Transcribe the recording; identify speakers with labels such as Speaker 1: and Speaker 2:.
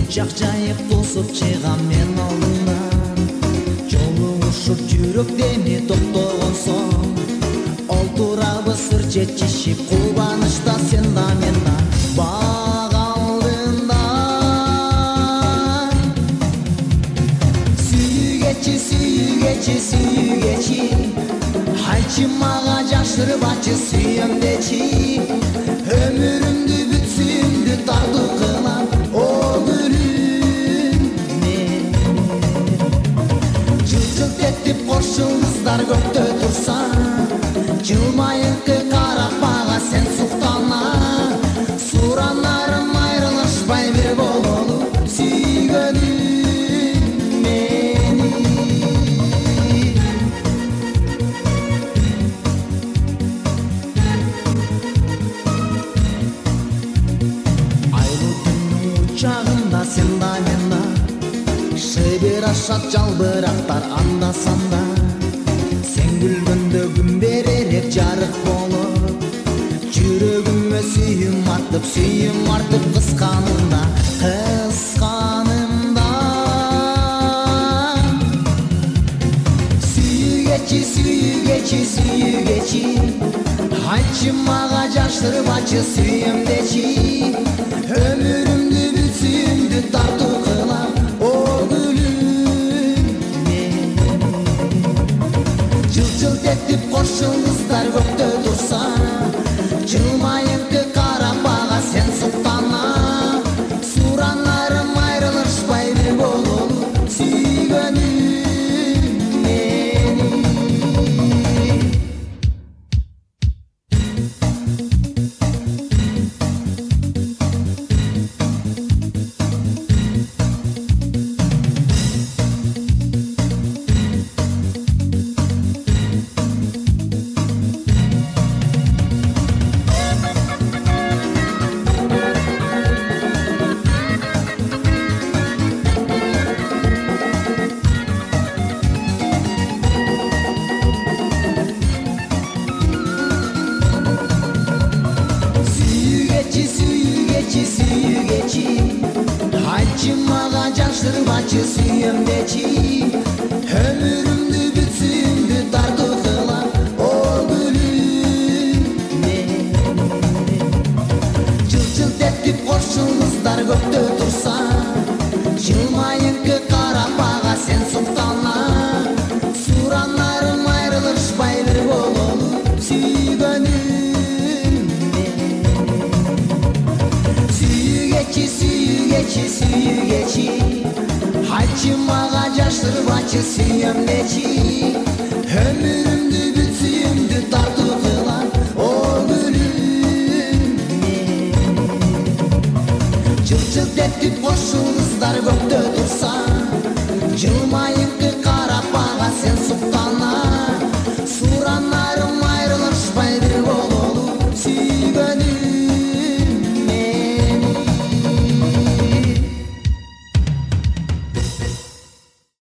Speaker 1: Құшақ жайып тосып шығам мен алдыңнан, жолығышып жүрек деме тоқтаған соң, олтырабыз сыр жетишип кубанычта сен да мен да баг алдында. Сүйгечи сүйгечи сүйгечи, айтчы мага жашырбачы сүйем дечи, өмүрүмдү бүтсүндү тартуу кылам о гүлүм мен. Жылжылт этип кош жылдыздар көктө турса, жылмайыңкы карап мага сен суктана, суранарым айрылышпай бир бололу сүйгөнүм мени. Айлы түндүн учагында сен да мен да, шебер ашат жалбырактар анда санда, сен күлгөндө күн беререк жарык болуп, жүрөгүмө сүйүм артып кысканымда кысканымда. Сүйгечи сүйгечи сүйгечи, айтчы мага жашырбачы сүйем дечи, өмүрүмдү бүтсүндү тартуу кылам о гүлүм мен. Жылжылт этип кош жылдыздар көктө турса, жылмайыңкы карап мага сен суктана, суранарым айрылышпай бир бололу сүйгөнүм мени. Сүйгечи сүйгечи, айтчы мага жашырбачы сүйем дечи, өмүрүмдү бүтсүндү тартуу кылам о гүлүм мен. Жылжылт этип кош жылдыздар көктө турса, жылмайыңкы карап мага сен суктана, суранарым айрылышпай бир бололу сүйгөнүм. Сүйгечи сүйгечи, айтчы мага жашырбачы сүйем дечи, өмүрүмдү бүтсүндү тартуу кылам о гүлүм мен. Жылжылт этип кош жылдыздар көктө турса, жылмайыңкы карап мага сен